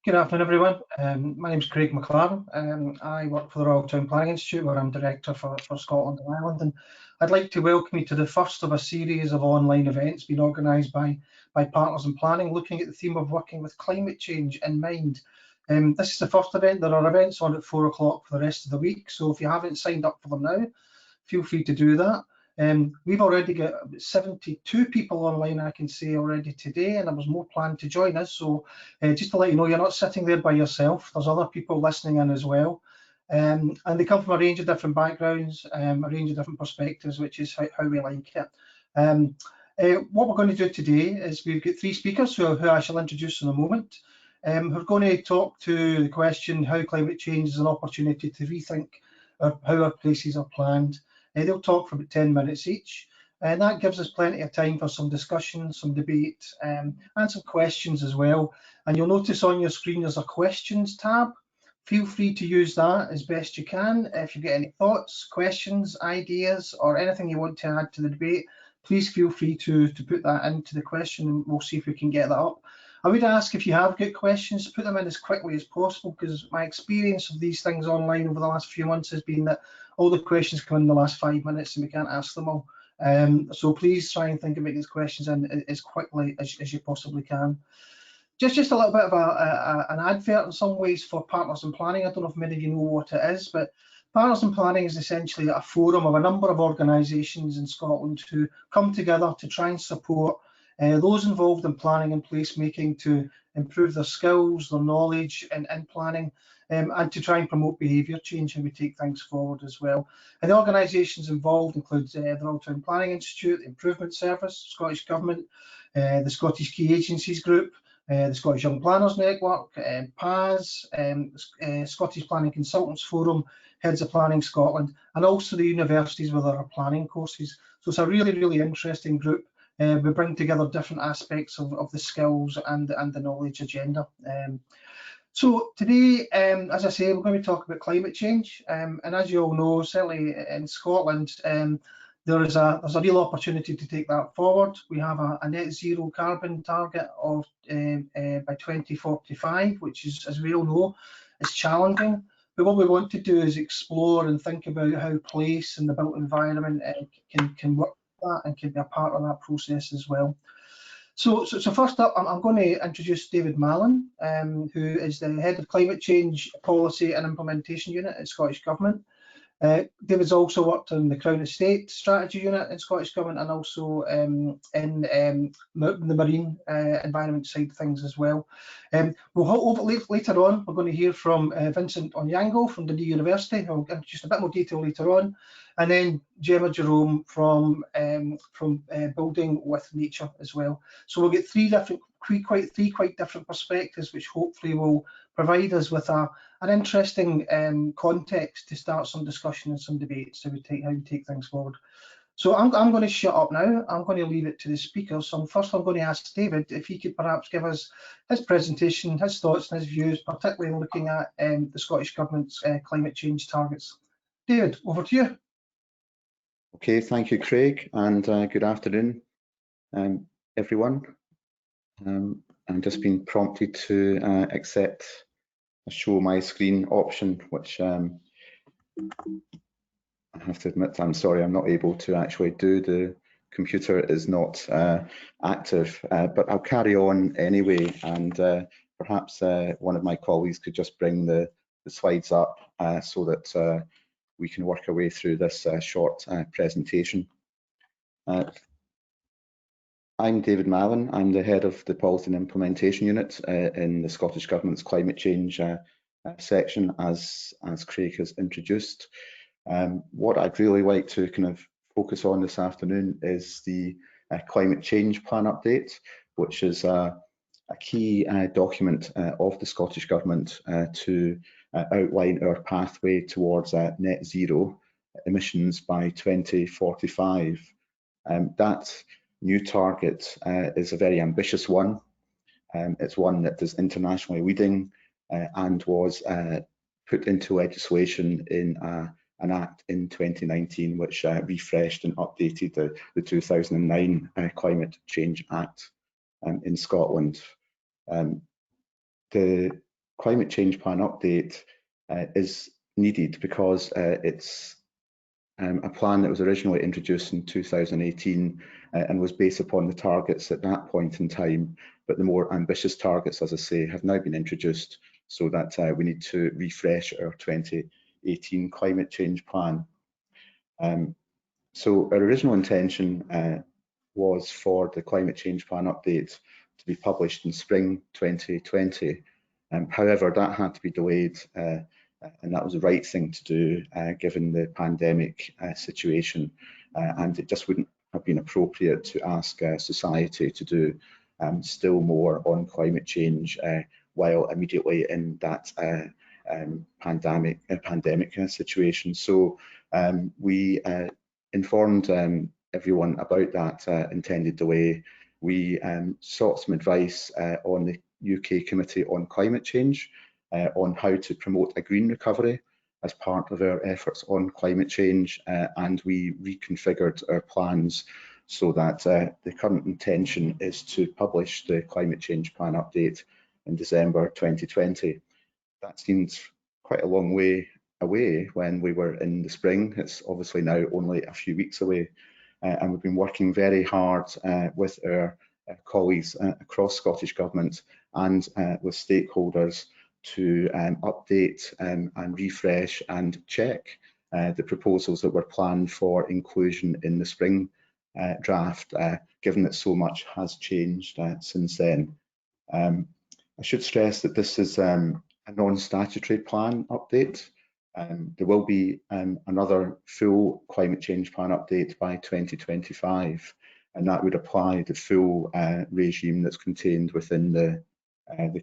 Good afternoon, everyone. My name is Craig McLaren. I work for the Royal Town Planning Institute, where I'm Director for Scotland and Ireland. And I'd like to welcome you to the first of a series of online events being organised by Partners in Planning, looking at the theme of working with climate change in mind. This is the first event. There are events on at 4 o'clock for the rest of the week, so if you haven't signed up for them now, feel free to do that. We've already got 72 people online, I can say, already today, and there was more planned to join us. So just to let you know, you're not sitting there by yourself. There's other people listening in as well. And they come from a range of different backgrounds, a range of different perspectives, which is how we like it. What we're going to do today is we've got three speakers who I shall introduce in a moment, who are going to talk to the question how climate change is an opportunity to rethink how our places are planned. They'll talk for about 10 minutes each, and that gives us plenty of time for some discussion, some debate, and some questions as well. And you'll notice on your screen there's a questions tab. Feel free to use that as best you can. If you get any thoughts, questions, ideas, or anything you want to add to the debate, please feel free to put that into the question, and we'll see if we can get that up. I would ask, if you have got questions, put them in as quickly as possible, because my experience of these things online over the last few months has been that all the questions come in the last 5 minutes and we can't ask them all. So please try and think of making these questions in as quickly as you possibly can. Just a little bit of an advert in some ways for Partners in Planning. I don't know if many of you know what it is, but Partners in Planning is essentially a forum of a number of organisations in Scotland who come together to try and support those involved in planning and placemaking to improve their skills, their knowledge in planning, and to try and promote behaviour change and we take things forward as well. And the organisations involved include the Royal Town Planning Institute, the Improvement Service, Scottish Government, the Scottish Key Agencies Group, the Scottish Young Planners Network, PAS, Scottish Planning Consultants Forum, Heads of Planning Scotland, and also the universities with our planning courses. So it's a really, really interesting group. We bring together different aspects of the skills and the knowledge agenda. So today, as I say, we're going to talk about climate change, and as you all know, certainly in Scotland, there's a real opportunity to take that forward. We have a net zero carbon target of by 2045, which is, as we all know, is challenging. But what we want to do is explore and think about how place and the built environment can work with that and can be a part of that process as well. So first up, I'm going to introduce David Mallon, who is the Head of Climate Change Policy and Implementation Unit at Scottish Government. David's also worked in the Crown Estate Strategy Unit in Scottish Government and also in the marine environment side of things as well. Later on, we're going to hear from Vincent Onyango from Dundee University, who will introduce a bit more detail later on, and then Gemma Jerome from Building with Nature as well. So we'll get three quite different perspectives, which hopefully will provide us with an interesting context to start some discussion and some debates how we take things forward. So I'm going to shut up now. I'm going to leave it to the speakers. So first I'm going to ask David if he could perhaps give us his presentation, his thoughts and his views, particularly looking at the Scottish Government's climate change targets. David, over to you. Okay, thank you, Craig, and good afternoon, everyone. I'm just being prompted to accept a show my screen option, which I have to admit, I'm sorry, I'm not able to actually do. The computer is not active, but I'll carry on anyway, and perhaps one of my colleagues could just bring the slides up so that we can work our way through this short presentation. I'm David Mallon. I'm the head of the Policy and Implementation Unit in the Scottish Government's Climate Change section, as Craig has introduced. What I'd really like to kind of focus on this afternoon is the Climate Change Plan Update, which is a key document of the Scottish Government to outline our pathway towards net zero emissions by 2045. That new target is a very ambitious one. It's one that is internationally leading and was put into legislation in an act in 2019, which refreshed and updated the 2009 Climate Change Act in Scotland. The climate change plan update is needed because it's a plan that was originally introduced in 2018 and was based upon the targets at that point in time, but the more ambitious targets, as I say, have now been introduced, so that we need to refresh our 2018 climate change plan. So our original intention was for the climate change plan update to be published in spring 2020. However, that had to be delayed, and that was the right thing to do given the pandemic situation, and it just wouldn't have been appropriate to ask society to do still more on climate change while immediately in that pandemic situation. So we informed everyone about that intended delay. We sought some advice on the UK Committee on Climate Change on how to promote a green recovery as part of our efforts on climate change, and we reconfigured our plans so that the current intention is to publish the climate change plan update in December 2020. That seems quite a long way away when we were in the spring. It's obviously now only a few weeks away, and we've been working very hard with our colleagues across Scottish Government and with stakeholders to update and refresh and check the proposals that were planned for inclusion in the spring draft, given that so much has changed since then. I should stress that this is a non-statutory plan update. There will be another full climate change plan update by 2025, and that would apply the full regime that's contained within the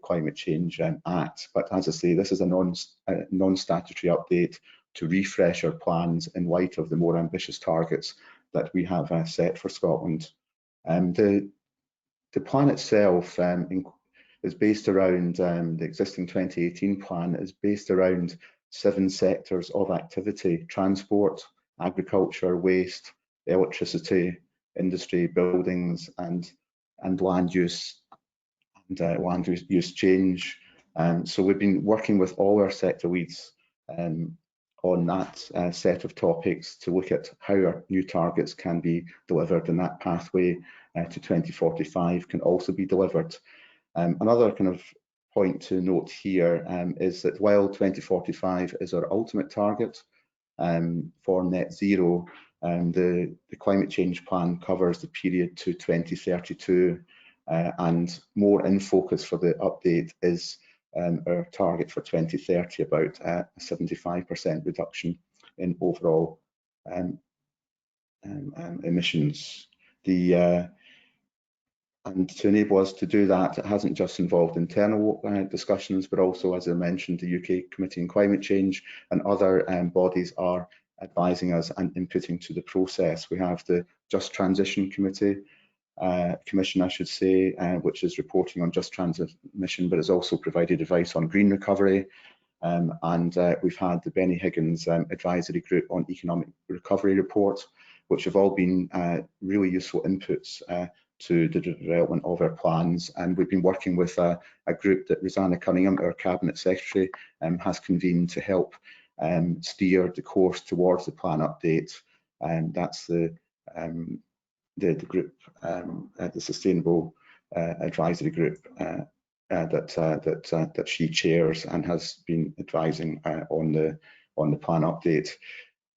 Climate Change Act. But as I say, this is a non-statutory update to refresh our plans in light of the more ambitious targets that we have set for Scotland. The plan itself is based around, the existing 2018 plan is based around 7 sectors of activity: transport, agriculture, waste, electricity, industry, buildings, and land use and land use change. So we've been working with all our sector leads on that set of topics to look at how our new targets can be delivered, and that pathway to 2045 can also be delivered. Another kind of point to note here is that while 2045 is our ultimate target for net zero, the climate change plan covers the period to 2032, and more in focus for the update is our target for 2030, about a 75% reduction in overall emissions. And to enable us to do that, it hasn't just involved internal discussions, but also, as I mentioned, the UK Committee on Climate Change and other bodies are advising us and inputting to the process. We have the Just Transition Commission, I should say, which is reporting on just transition, but has also provided advice on green recovery. And we've had the Benny Higgins Advisory Group on Economic Recovery report, which have all been really useful inputs to the development of our plans. And we've been working with a group that Rosanna Cunningham, our Cabinet Secretary, has convened to help steer the course towards the plan update. And that's the group, the Sustainable Advisory Group that she chairs and has been advising on the plan update.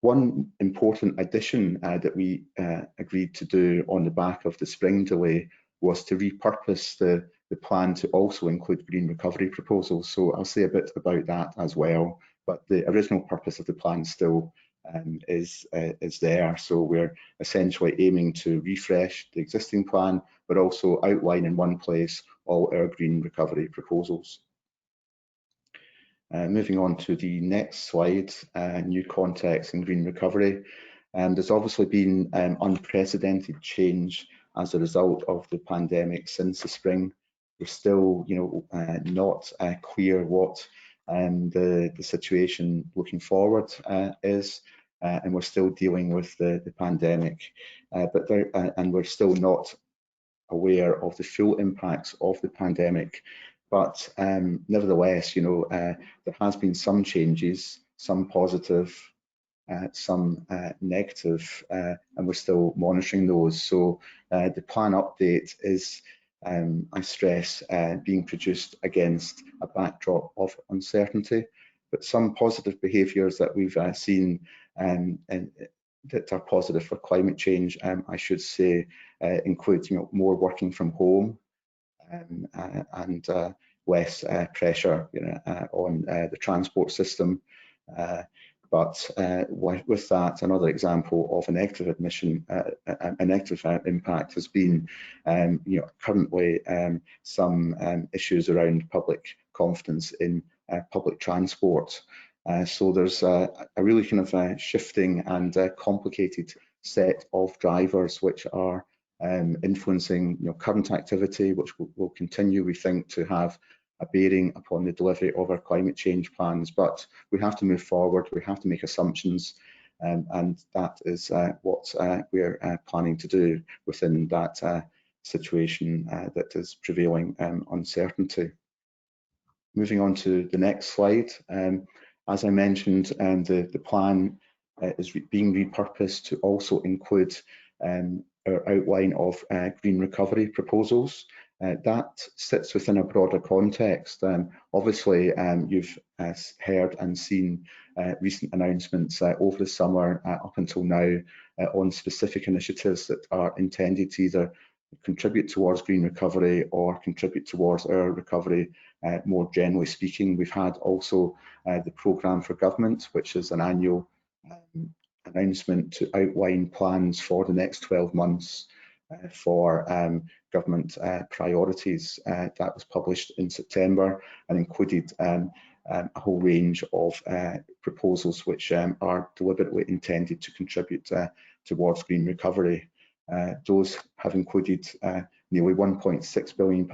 One important addition that we agreed to do on the back of the spring delay was to repurpose the plan to also include green recovery proposals. So I'll say a bit about that as well, but the original purpose of the plan still is there. So we're essentially aiming to refresh the existing plan, but also outline in one place all our green recovery proposals. Moving on to the next slide, new context in green recovery. There's obviously been unprecedented change as a result of the pandemic since the spring. We're still, not clear what the situation looking forward is, and we're still dealing with the pandemic, and we're still not aware of the full impacts of the pandemic. But nevertheless, there has been some changes, some positive, some negative, and we're still monitoring those. So the plan update is, I stress, being produced against a backdrop of uncertainty, but some positive behaviours that we've seen and that are positive for climate change, I should say, include more working from home, and less pressure on the transport system. But with that, another example of a negative a negative impact has been, currently some issues around public confidence in public transport. So there's a really kind of shifting and complicated set of drivers which are influencing current activity, which will continue, we think, to have a bearing upon the delivery of our climate change plans. But we have to move forward, we have to make assumptions, and that is what we're planning to do within that situation that is prevailing uncertainty. Moving on to the next slide. As I mentioned, the plan is being repurposed to also include our outline of green recovery proposals. That sits within a broader context. Obviously, you've heard and seen recent announcements over the summer up until now on specific initiatives that are intended to either contribute towards green recovery or contribute towards our recovery. More generally speaking, we've had also the programme for government, which is an annual announcement to outline plans for the next 12 months for government priorities. That was published in September and included a whole range of proposals which are deliberately intended to contribute towards green recovery. Those have included nearly £1.6 billion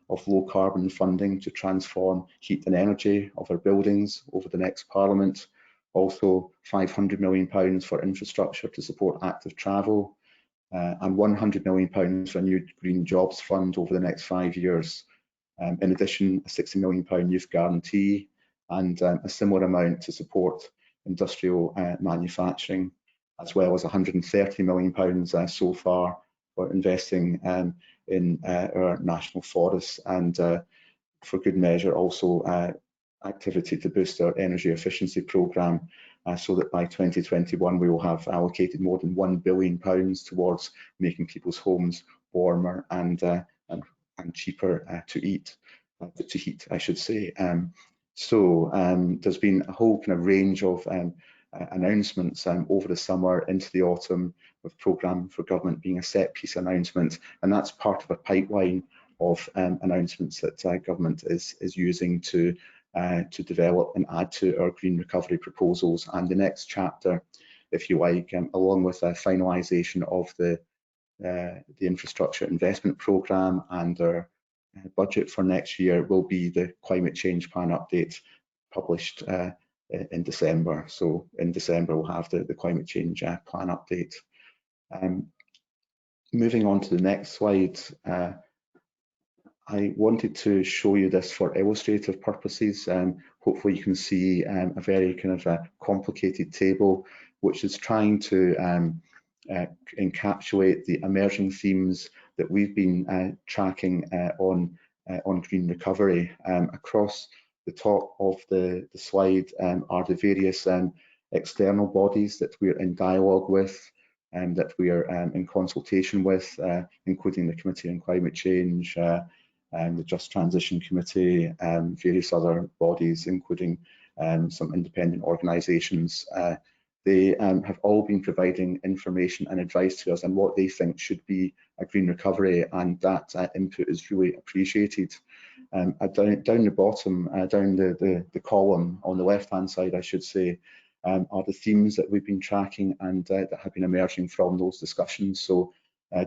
of low carbon funding to transform heat and energy of our buildings over the next Parliament. Also £500 million for infrastructure to support active travel, and £100 million for a new Green Jobs Fund over the next 5 years. In addition, a £60 million youth guarantee and a similar amount to support industrial manufacturing, as well as £130 million so far for investing in our national forests, and for good measure also activity to boost our energy efficiency programme, so that by 2021 we will have allocated more than £1 billion towards making people's homes warmer and cheaper to heat, I should say. So there's been a whole kind of range of announcements over the summer into the autumn, with programme for government being a set piece announcement, and that's part of a pipeline of announcements that government is using to develop and add to our green recovery proposals. And the next chapter, if you like, along with a finalisation of the infrastructure investment programme and our budget for next year, will be the climate change plan update published in December. So in December we'll have the climate change plan update. Moving on to the next slide, I wanted to show you this for illustrative purposes. Hopefully you can see a very kind of complicated table which is trying to encapsulate the emerging themes that we've been tracking on green recovery. Across the top of the slide are the various external bodies that we're in dialogue with and that we are in consultation with, including the Committee on Climate Change, the Just Transition Committee, various other bodies, including some independent organisations. They have all been providing information and advice to us on what they think should be a green recovery, and that input is really appreciated. Down the bottom, down the column on the left-hand side, I should say, are the themes that we've been tracking and that have been emerging from those discussions. So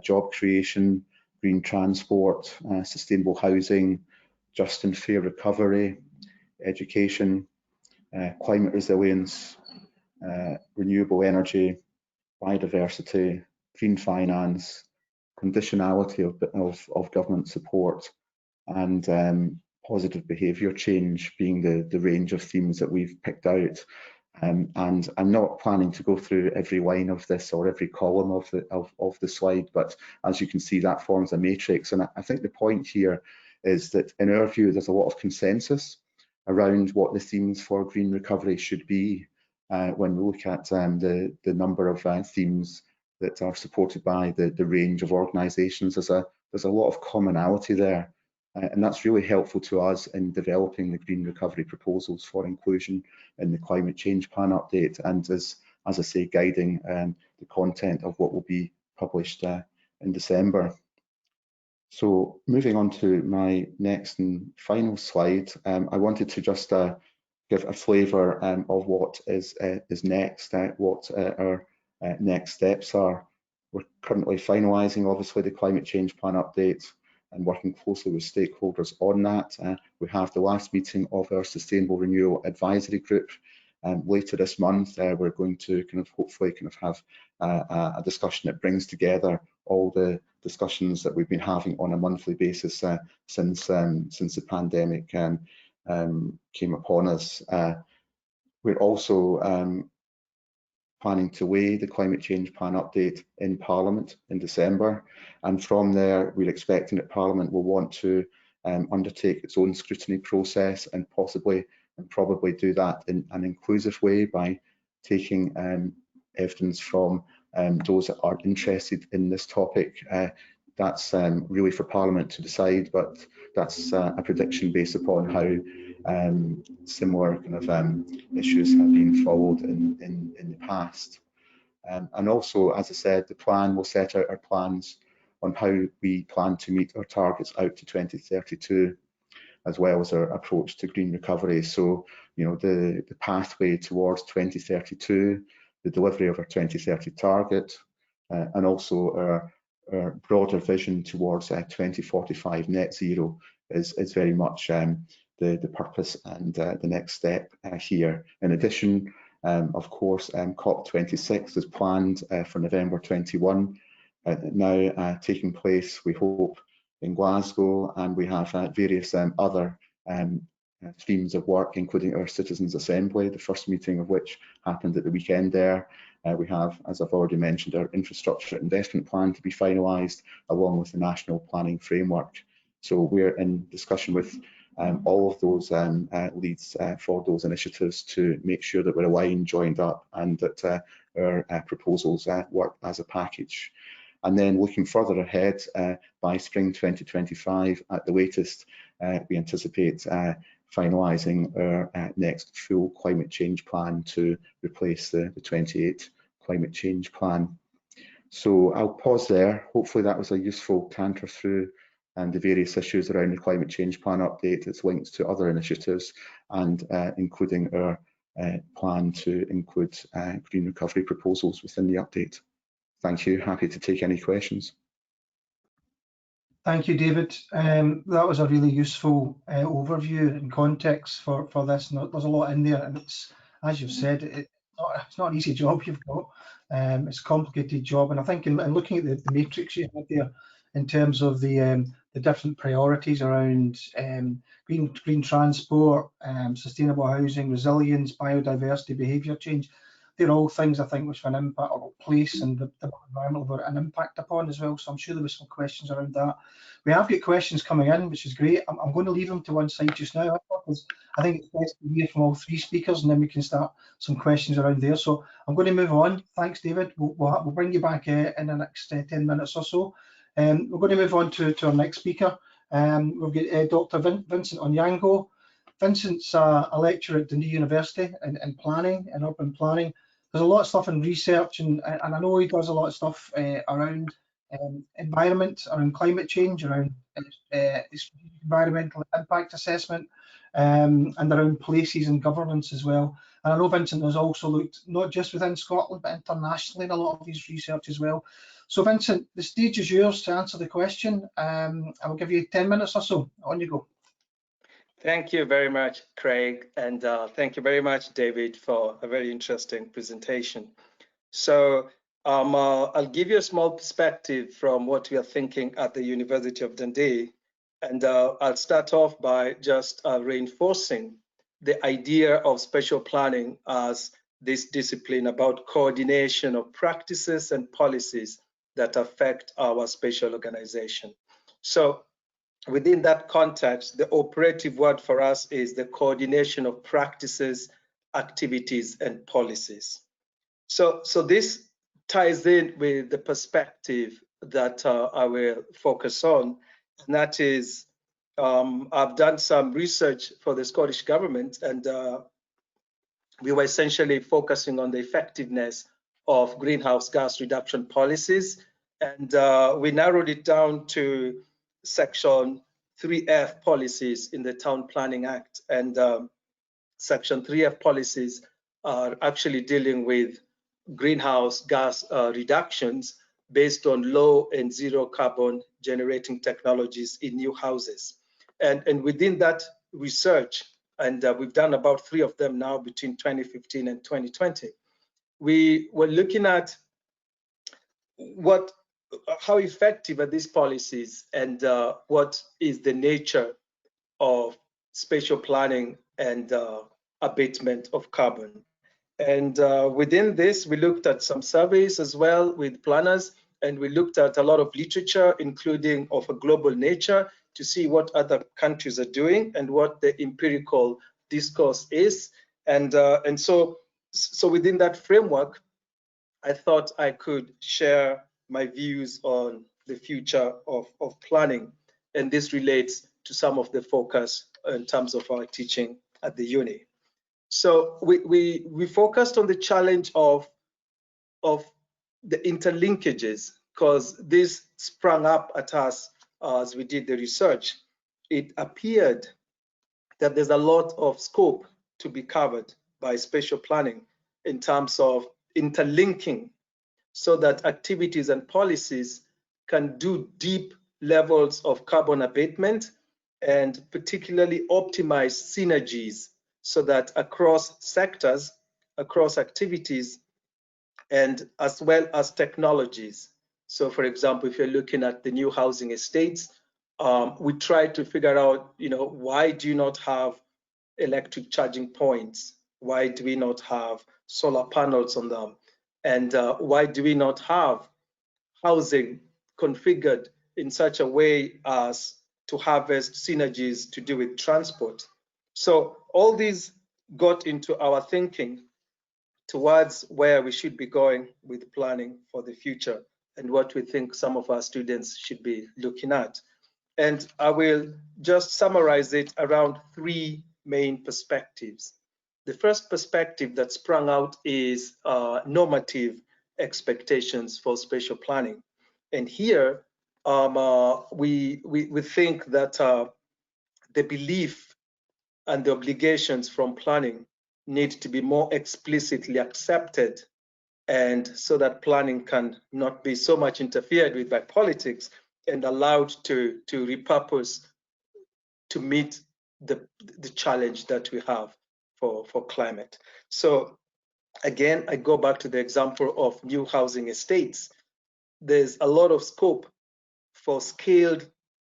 job creation, green transport, sustainable housing, just and fair recovery, education, climate resilience, renewable energy, biodiversity, green finance, conditionality of government support, and positive behaviour change being the range of themes that we've picked out. And I'm not planning to go through every line of this or every column of the slide, but as you can see, that forms a matrix. And I think the point here is that in our view, there's a lot of consensus around what the themes for green recovery should be when we look at the number of themes that are supported by the range of organisations. There's a lot of commonality there. And that's really helpful to us in developing the green recovery proposals for inclusion in the climate change plan update, and as I say, guiding the content of what will be published in December. So moving on to my next and final slide, I wanted to just give a flavour of what is next, what our next steps are. We're currently finalising, obviously, the climate change plan update and working closely with stakeholders on that. We have the last meeting of our Sustainable Renewal Advisory Group later this month. We're going to hopefully have a discussion that brings together all the discussions that we've been having on a monthly basis since the pandemic came upon us. We're also planning to weigh the climate change plan update in Parliament in December, and from there we're expecting that Parliament will want to undertake its own scrutiny process and possibly and probably do that in an inclusive way by taking evidence from those that are interested in this topic. That's really for Parliament to decide, but that's a prediction based upon how similar issues have been followed in the past. And also, as I said, the plan will set out our plans on how we plan to meet our targets out to 2032, as well as our approach to green recovery. So, you know, the pathway towards 2032, the delivery of our 2030 target, and also our broader vision towards 2045 net zero is very much the purpose and the next step here. In addition, of course, COP26 is planned for November 21, now taking place, we hope, in Glasgow, and we have various other streams of work, including our Citizens' Assembly, the first meeting of which happened at the weekend there. We have, as I've already mentioned, our infrastructure investment plan to be finalised, along with the national planning framework. So we're in discussion with all of those leads for those initiatives to make sure that we're aligned, joined up, and that our proposals work as a package. And then looking further ahead, by spring 2025 at the latest, we anticipate finalising our next full climate change plan to replace the 28 climate change plan. So I'll pause there. Hopefully that was a useful canter through the various issues around the climate change plan update, its links to other initiatives, and including our plan to include green recovery proposals within the update. Thank you. Happy to take any questions. Thank you, David. That was a really useful overview and context for this. And there's a lot in there, and it's, as you've said, it's not an easy job you've got. It's a complicated job, and I think in looking at the matrix you had there, in terms of the different priorities around green transport, sustainable housing, resilience, biodiversity, behaviour change, they're all things I think which have an impact or place and the environment will have an impact upon as well. So I'm sure there were some questions around that. We have got questions coming in, which is great. I'm going to leave them to one side just now, because I think it's best to hear from all three speakers, and then we can start some questions around there. So I'm going to move on. Thanks, David. We'll bring you back in the next 10 minutes or so. We're going to move on to our next speaker. We've got Dr. Vincent Onyango. Vincent's a lecturer at Dundee University in planning and urban planning. There's a lot of stuff in research, and I know he does a lot of stuff around environment, around climate change, around environmental impact assessment, and around places and governance as well. And I know Vincent has also looked not just within Scotland, but internationally in a lot of his research as well. So Vincent, the stage is yours to answer the question. I will give you 10 minutes or so. On you go. Thank you very much, Craig, and thank you very much, David, for a very interesting presentation. So I'll give you a small perspective from what we are thinking at the University of Dundee And I'll start off by just reinforcing the idea of spatial planning as this discipline about coordination of practices and policies that affect our spatial organization. So within that context, the operative word for us is the coordination of practices, activities, and policies. So this ties in with the perspective that I will focus on, and that is I've done some research for the Scottish Government, and we were essentially focusing on the effectiveness of greenhouse gas reduction policies, and we narrowed it down to Section 3F policies in the Town Planning Act. And Section 3F policies are actually dealing with greenhouse gas reductions based on low and zero carbon generating technologies in new houses. And within that research, and we've done about 3 of them now between 2015 and 2020, we were looking at how effective are these policies, and what is the nature of spatial planning and abatement of carbon. And within this, we looked at some surveys as well with planners, and we looked at a lot of literature, including of a global nature, to see what other countries are doing and what the empirical discourse is. And so within that framework, I thought I could share my views on the future of planning. And this relates to some of the focus in terms of our teaching at the uni. So we focused on the challenge of the interlinkages, because this sprang up at us as we did the research. It appeared that there's a lot of scope to be covered by spatial planning in terms of interlinking, so that activities and policies can do deep levels of carbon abatement and particularly optimize synergies, so that across sectors, across activities, and as well as technologies. So for example, if you're looking at the new housing estates, we try to figure out, why do you not have electric charging points? Why do we not have solar panels on them? And why do we not have housing configured in such a way as to harvest synergies to do with transport? So all these got into our thinking towards where we should be going with planning for the future and what we think some of our students should be looking at. And I will just summarize it around 3 main perspectives. The first perspective that sprung out is normative expectations for spatial planning. And here we think that the belief and the obligations from planning need to be more explicitly accepted, and so that planning can not be so much interfered with by politics and allowed to repurpose to meet the challenge that we have for climate. So again, I go back to the example of new housing estates. There's a lot of scope for scaled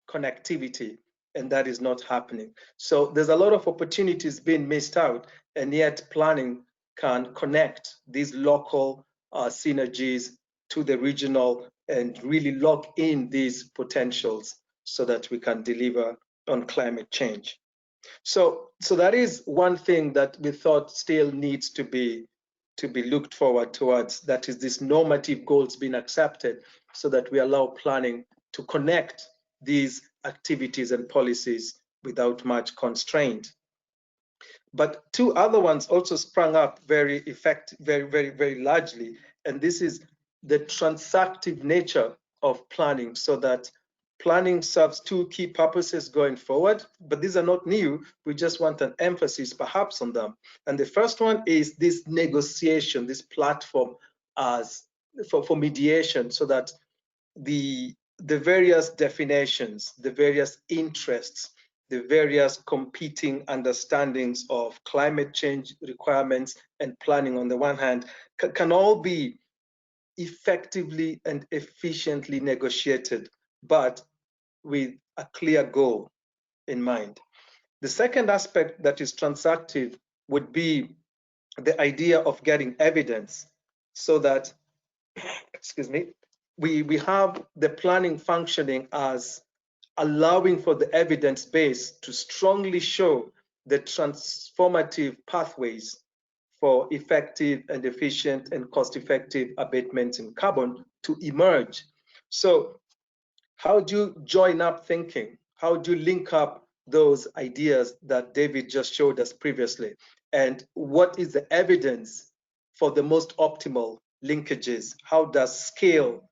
connectivity, and that is not happening. So there's a lot of opportunities being missed out, and yet planning can connect these local synergies to the regional and really lock in these potentials so that we can deliver on climate change. So that is one thing that we thought still needs to be looked forward towards, that is this normative goals being accepted, so that we allow planning to connect these activities and policies without much constraint. But 2 other ones also sprung up very largely, and this is the transactive nature of planning, so that planning serves 2 key purposes going forward, but these are not new. We just want an emphasis perhaps on them. And the first one is this negotiation, this platform as for mediation, so that the various definitions, the various interests, the various competing understandings of climate change requirements and planning on the one hand can all be effectively and efficiently negotiated, but with a clear goal in mind. The second aspect that is transactive would be the idea of getting evidence, so that, excuse me, we have the planning functioning as allowing for the evidence base to strongly show the transformative pathways for effective and efficient and cost-effective abatements in carbon to emerge. So how do you join up thinking? How do you link up those ideas that David just showed us previously? And what is the evidence for the most optimal linkages? How does scale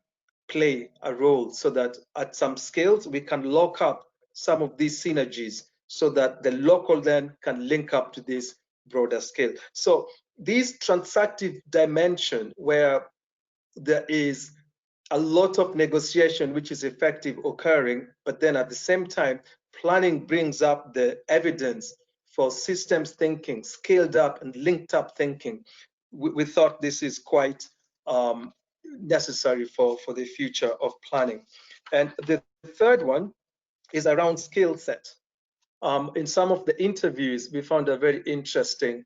play a role, so that at some scales we can lock up some of these synergies, so that the local then can link up to this broader scale? So this transactive dimension, where there is a lot of negotiation which is effective occurring, but then at the same time, planning brings up the evidence for systems thinking, scaled up and linked up thinking. We thought this is quite necessary for the future of planning. And the third one is around skill set. In some of the interviews, we found a very interesting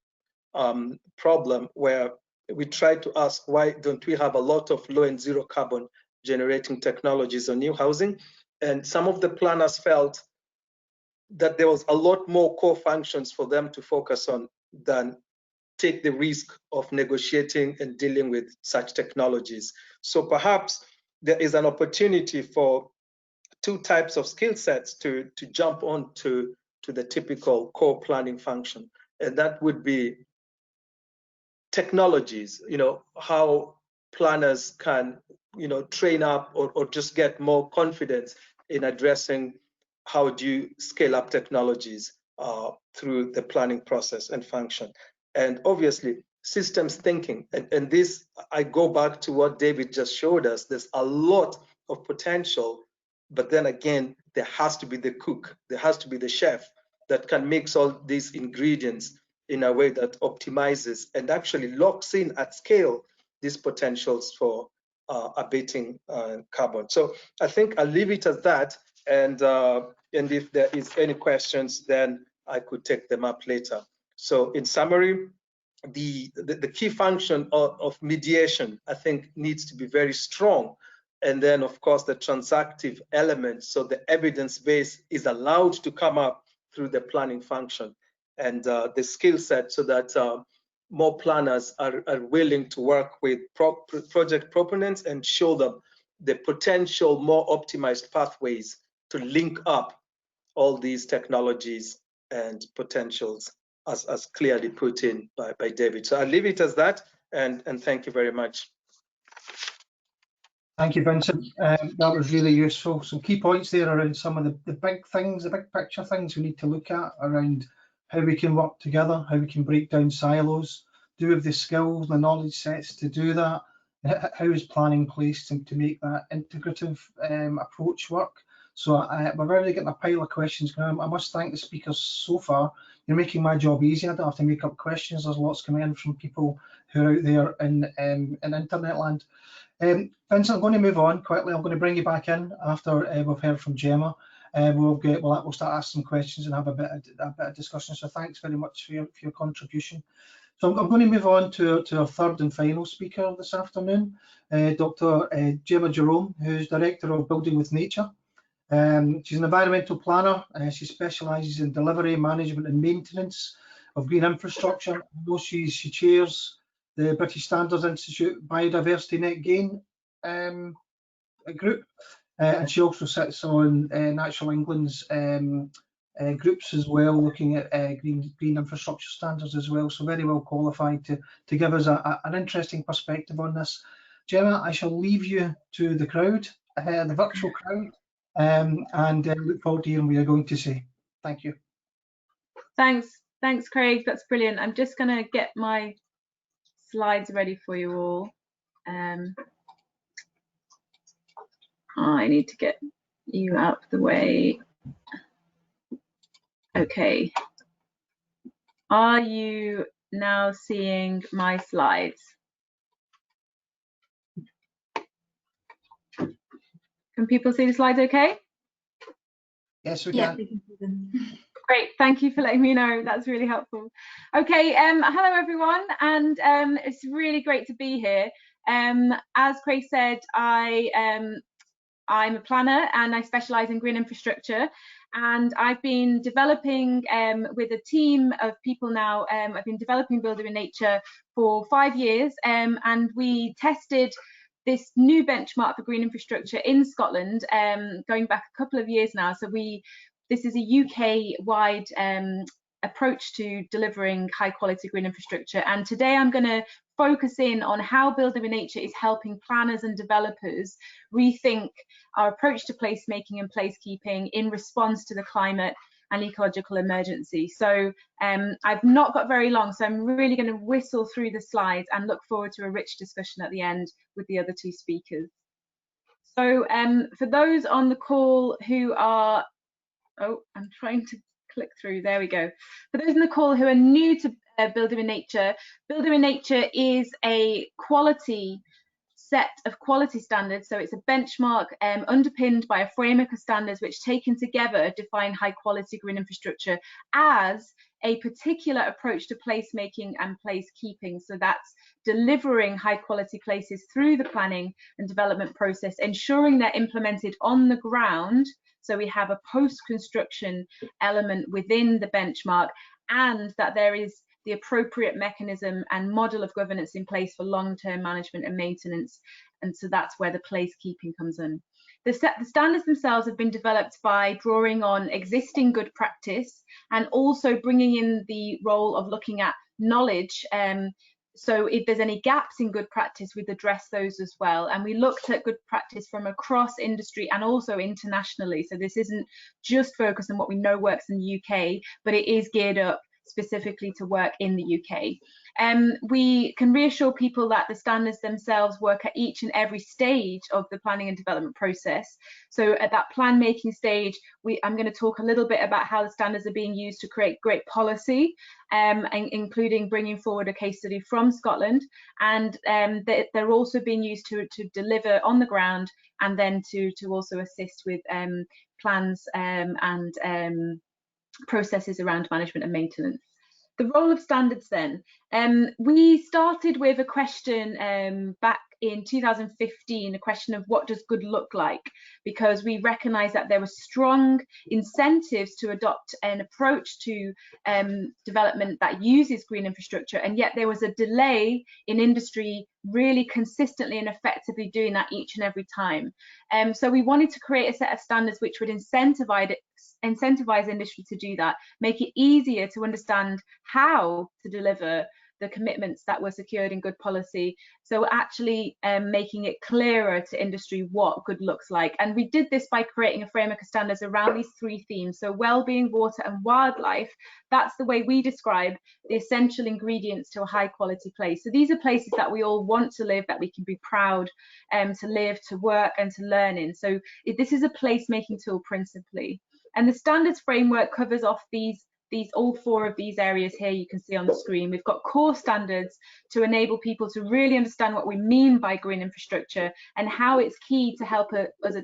problem where we tried to ask, why don't we have a lot of low and zero carbon generating technologies on new housing? And some of the planners felt that there was a lot more core functions for them to focus on than take the risk of negotiating and dealing with such technologies. So perhaps there is an opportunity for two types of skill sets to jump on to the typical core planning function. And that would be technologies, how planners can, train up or just get more confidence in addressing how do you scale up technologies through the planning process and function. And obviously, systems thinking. And this, I go back to what David just showed us. There's a lot of potential, but then again, there has to be the cook, there has to be the chef that can mix all these ingredients in a way that optimizes and actually locks in at scale these potentials for abating carbon. So I think I'll leave it at that. And if there is any questions, then I could take them up later. So in summary, the key function of mediation, I think, needs to be very strong. And then, of course, the transactive element, so the evidence base is allowed to come up through the planning function, and the skill set, so that more planners are willing to work with project proponents and show them the potential more optimized pathways to link up all these technologies and potentials as clearly put in by David. So I'll leave it as that, and thank you very much. Thank you, Vincent. That was really useful. Some key points there around some of the big things, the big picture things we need to look at around how we can work together, how we can break down silos, do we have the skills, the knowledge sets to do that, how is planning placed to make that integrative approach work. So we're already getting a pile of questions. I must thank the speakers so far. You're making my job easy. I don't have to make up questions. There's lots coming in from people who are out there in internet land. Vincent, I'm going to move on quickly. I'm going to bring you back in after we've heard from Gemma. We'll start asking some questions and have a bit of discussion. So thanks very much for your contribution. So I'm going to move on to our third and final speaker this afternoon, Dr. Gemma Jerome, who's Director of Building with Nature. She's an environmental planner. She specialises in delivery, management and maintenance of green infrastructure. She chairs the British Standards Institute Biodiversity Net Gain group, and she also sits on Natural England's groups as well, looking at green infrastructure standards as well. So very well qualified to give us an interesting perspective on this. Gemma, I shall leave you to the crowd, the virtual crowd, and look forward to hearing what you're going to say. Thank you. Thanks, Craig. That's brilliant. I'm just going to get my slides ready for you all. I need to get you out of the way. Okay. Are you now seeing my slides? Can people see the slides okay? Yes, we Yeah, can. we can see them. Great, thank you for letting me know. That's really helpful. Okay, hello everyone, and it's really great to be here. As Craig said, I'm a planner and I specialise in green infrastructure. And I've been developing with a team of people now. I've been developing Builder in Nature for 5 years, and we tested this new benchmark for green infrastructure in Scotland, going back a couple of years now. So this is a UK-wide approach to delivering high-quality green infrastructure. And today I'm going to focus in on how Builder in Nature is helping planners and developers rethink our approach to placemaking and placekeeping in response to the climate and ecological emergency. So I've not got very long, so I'm really going to whistle through the slides and look forward to a rich discussion at the end with the other two speakers. So for those on the call who are, I'm trying to click through, there we go. For those on the call who are new to Builder in Nature is a quality set of quality standards. So it's a benchmark underpinned by a framework of standards which taken together define high quality green infrastructure as a particular approach to placemaking and placekeeping. So that's delivering high quality places through the planning and development process, ensuring they're implemented on the ground. So we have a post-construction element within the benchmark, and that there is the appropriate mechanism and model of governance in place for long-term management and maintenance. And so that's where the placekeeping comes in. The standards themselves have been developed by drawing on existing good practice and also bringing in the role of looking at knowledge. So if there's any gaps in good practice, we'd address those as well. And we looked at good practice from across industry and also internationally. So this isn't just focused on what we know works in the UK, but it is geared up specifically to work in the UK. We can reassure people that the standards themselves work at each and every stage of the planning and development process. So at that plan making stage, I'm going to talk a little bit about how the standards are being used to create great policy, including bringing forward a case study from Scotland, and they're also being used to deliver on the ground, and then to also assist with plans and processes around management and maintenance. The role of standards then. We started with a question back in 2015, a question of what does good look like, because we recognised that there were strong incentives to adopt an approach to development that uses green infrastructure, and yet there was a delay in industry really consistently and effectively doing that each and every time. So we wanted to create a set of standards which would incentivize industry to do that, make it easier to understand how to deliver the commitments that were secured in good policy. So actually making it clearer to industry what good looks like. And we did this by creating a framework of standards around these 3 themes. So well-being, water and wildlife, that's the way we describe the essential ingredients to a high quality place. So these are places that we all want to live, that we can be proud to live, to work and to learn in. So this is a place-making tool principally. And the standards framework covers off all 4 of these areas here you can see on the screen. We've got core standards to enable people to really understand what we mean by green infrastructure and how it's key to help us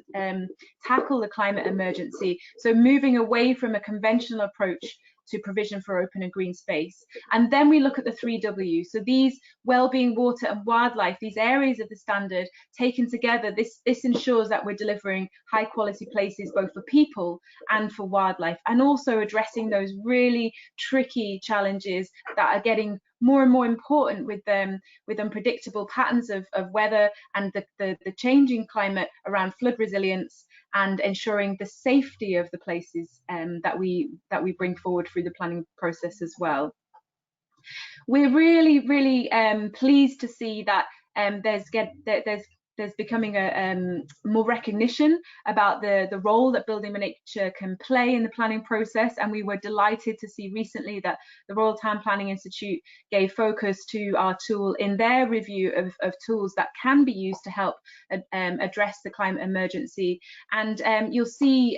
tackle the climate emergency. So moving away from a conventional approach to provision for open and green space. And then we look at the 3 Ws. So these well-being, water and wildlife, these areas of the standard taken together, this ensures that we're delivering high quality places both for people and for wildlife, and also addressing those really tricky challenges that are getting more and more important with unpredictable patterns of weather and the changing climate around flood resilience, and ensuring the safety of the places that we bring forward through the planning process as well. We're really pleased to see that there's becoming a more recognition about the role that Building in Nature can play in the planning process, and we were delighted to see recently that the Royal Town Planning Institute gave focus to our tool in their review of tools that can be used to help address the climate emergency. And you'll see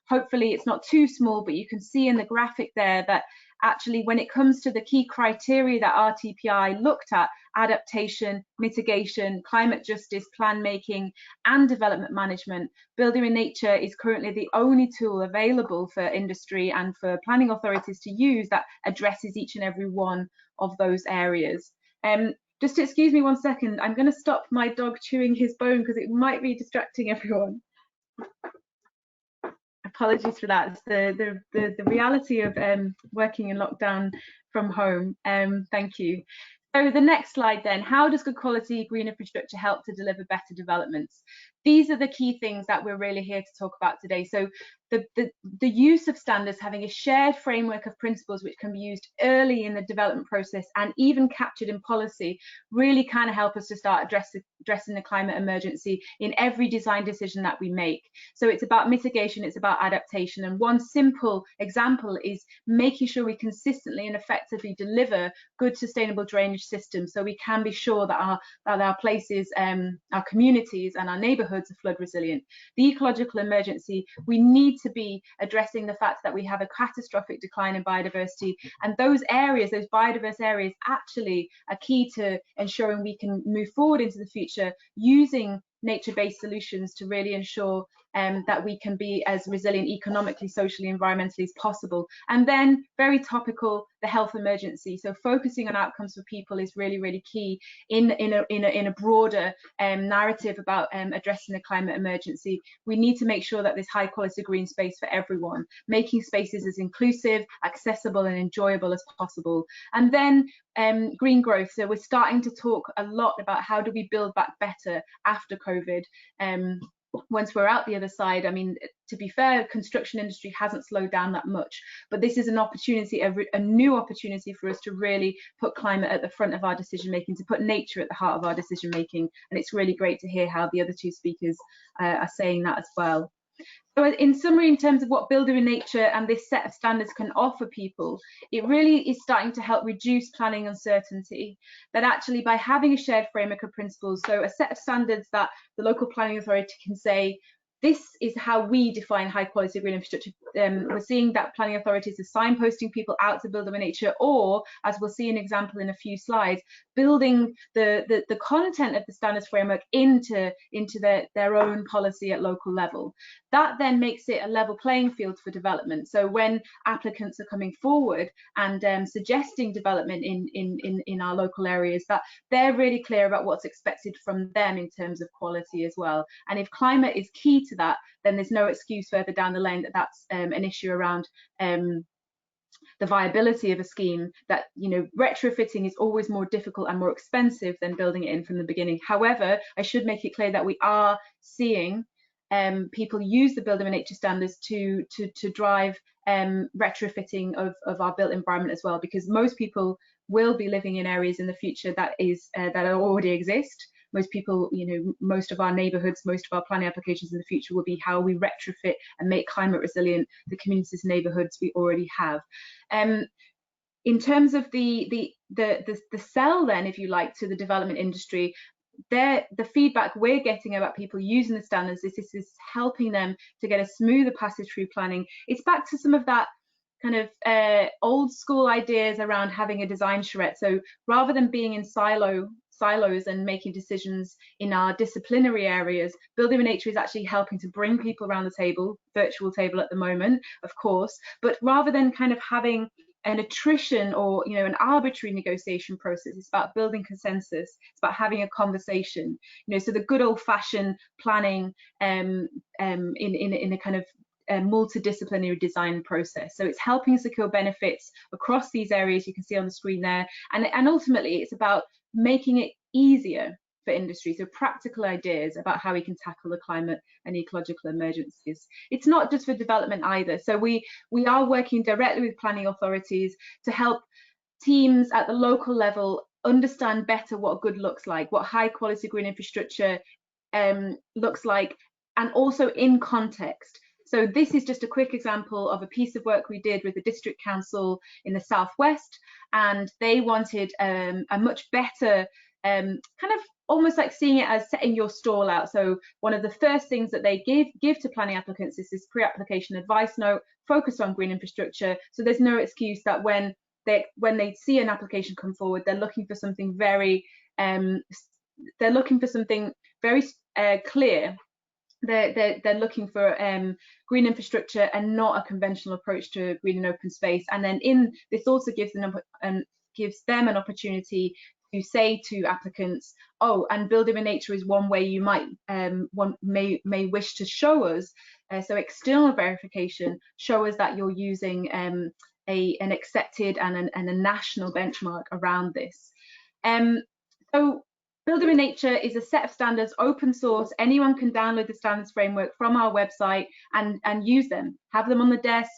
hopefully it's not too small, but you can see in the graphic there that actually when it comes to the key criteria that RTPI looked at, adaptation, mitigation, climate justice, plan making and development management, Building in Nature is currently the only tool available for industry and for planning authorities to use that addresses each and every one of those areas. Just excuse me 1 second, I'm going to stop my dog chewing his bone because it might be distracting everyone. Apologies for that. It's the reality of working in lockdown from home. Thank you. So the next slide then, how does good quality green infrastructure help to deliver better developments? These are the key things that we're really here to talk about today. So the use of standards, having a shared framework of principles which can be used early in the development process and even captured in policy, really kind of help us to start addressing the climate emergency in every design decision that we make. So it's about mitigation, it's about adaptation. And one simple example is making sure we consistently and effectively deliver good sustainable drainage systems so we can be sure that our places, our communities and our neighbourhoods are flood resilient. The ecological emergency, we need to be addressing the fact that we have a catastrophic decline in biodiversity, and those areas, those biodiverse areas, actually are key to ensuring we can move forward into the future using nature-based solutions to really ensure that we can be as resilient economically, socially, environmentally as possible. And then very topical, the health emergency. So focusing on outcomes for people is really, really key in a broader narrative about addressing the climate emergency. We need to make sure that there's high quality green space for everyone, making spaces as inclusive, accessible and enjoyable as possible. And then green growth. So we're starting to talk a lot about how do we build back better after COVID. Once we're out the other side, I mean, to be fair, construction industry hasn't slowed down that much, but this is an opportunity, a new opportunity for us to really put climate at the front of our decision making, to put nature at the heart of our decision making. And it's really great to hear how the other two speakers are saying that as well. So in summary, in terms of what Building in Nature and this set of standards can offer people, it really is starting to help reduce planning uncertainty. That actually by having a shared framework of principles, so a set of standards that the local planning authority can say, this is how we define high quality green infrastructure. We're seeing that planning authorities are signposting people out to Building in Nature, or as we'll see an example in a few slides, building the content of the standards framework into their own policy at local level. That then makes it a level playing field for development. So when applicants are coming forward and suggesting development in our local areas, that they're really clear about what's expected from them in terms of quality as well. And if climate is key to that, then there's no excuse further down the lane that that's an issue around the viability of a scheme, that, you know, retrofitting is always more difficult and more expensive than building it in from the beginning. However, I should make it clear that we are seeing people use the Building in Nature standards to drive retrofitting of our built environment as well, because most people will be living in areas in the future that already exist. Most people, you know, most of our neighbourhoods, most of our planning applications in the future will be how we retrofit and make climate resilient the communities and neighbourhoods we already have. In terms of the sell then, if you like, to the development industry, the feedback we're getting about people using the standards is this is helping them to get a smoother passage through planning. It's back to some of that kind of old school ideas around having a design charrette. So rather than being in silos and making decisions in our disciplinary areas, Building in Nature is actually helping to bring people around the table, virtual table at the moment, of course, but rather than kind of having an attrition or, you know, an arbitrary negotiation process, it's about building consensus, it's about having a conversation, you know, so the good old-fashioned planning in a kind of multidisciplinary design process. So it's helping secure benefits across these areas you can see on the screen there, and ultimately it's about making it easier for industry, so practical ideas about how we can tackle the climate and ecological emergencies. It's not just for development either. So we are working directly with planning authorities to help teams at the local level understand better what good looks like, what high quality green infrastructure looks like, and also in context. So this is just a quick example of a piece of work we did with the district council in the southwest, and they wanted a much better kind of almost like seeing it as setting your stall out. So one of the first things that they give to planning applicants is this pre-application advice note focused on green infrastructure. So there's no excuse that when they see an application come forward, they're looking for something very clear. They're looking for green infrastructure and not a conventional approach to green and open space. And then this also gives them an opportunity to say to applicants, oh, and building in nature is one way you might may wish to show us. So external verification, show us that you're using an accepted and a national benchmark around this. So Building in Nature is a set of standards, open source. Anyone can download the standards framework from our website and use them. Have them on the desk.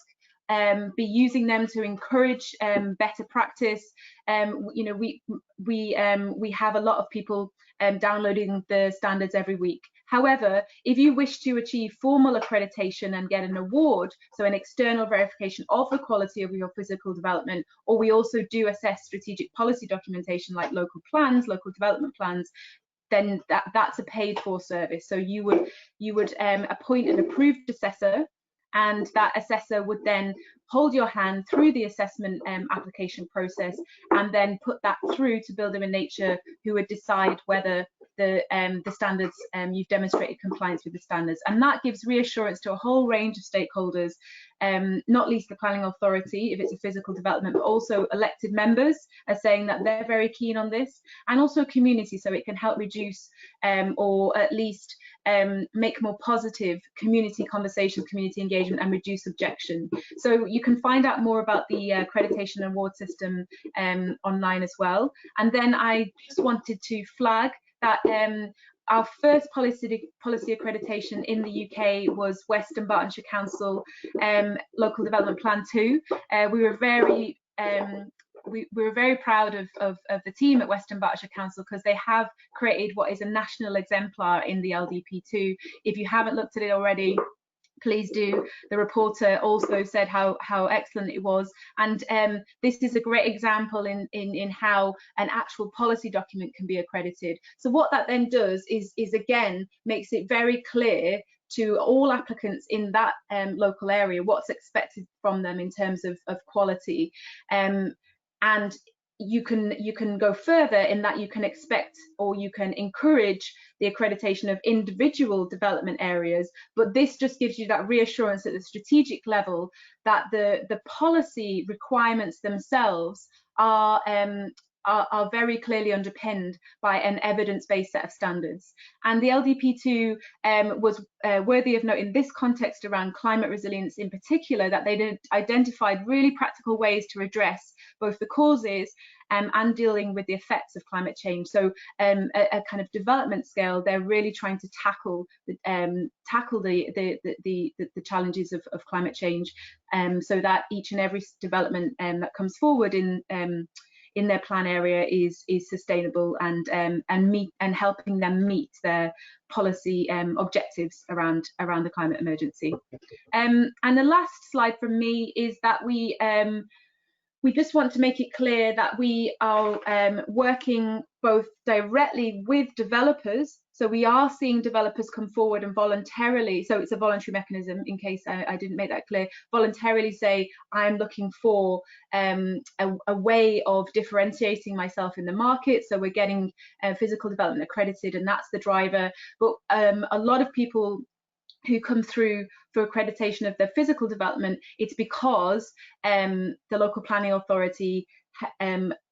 Be using them to encourage better practice. You know, we have a lot of people downloading the standards every week. However, if you wish to achieve formal accreditation and get an award, so an external verification of the quality of your physical development, or we also do assess strategic policy documentation like local plans, local development plans, then that's a paid for service. So you would appoint an approved assessor, and that assessor would then hold your hand through the assessment application process and then put that through to Building in Nature, who would decide whether the standards, you've demonstrated compliance with the standards. And that gives reassurance to a whole range of stakeholders, not least the planning authority if it's a physical development, but also elected members are saying that they're very keen on this, and also community, so it can help reduce or at least make more positive community conversations, community engagement, and reduce objection. So you can find out more about the accreditation award system online as well. And then I just wanted to flag that our first policy accreditation in the UK was Western Bartonshire Council Local Development Plan 2. We were very proud of the team at Western Bartonshire Council, because they have created what is a national exemplar in the LDP2. If you haven't looked at it already, please do. The reporter also said how excellent it was, and this is a great example in how an actual policy document can be accredited. So what that then does is again makes it very clear to all applicants in that local area what's expected from them in terms of quality. And you can go further in that you can expect, or you can encourage, the accreditation of individual development areas, but this just gives you that reassurance at the strategic level that the policy requirements themselves are very clearly underpinned by an evidence-based set of standards. And the LDP2 was worthy of note in this context around climate resilience in particular, that they identified really practical ways to address both the causes and dealing with the effects of climate change. So a kind of development scale, they're really trying to tackle the challenges of climate change, so that each and every development that comes forward in their plan area is sustainable and helping them meet their policy objectives around the climate emergency. And the last slide from me is that we just want to make it clear that we are working both directly with developers. So we are seeing developers come forward and voluntarily, so it's a voluntary mechanism in case I didn't make that clear, voluntarily say, I'm looking for a way of differentiating myself in the market. So we're getting physical development accredited, and that's the driver. But a lot of people who come through for accreditation of their physical development, it's because the local planning authority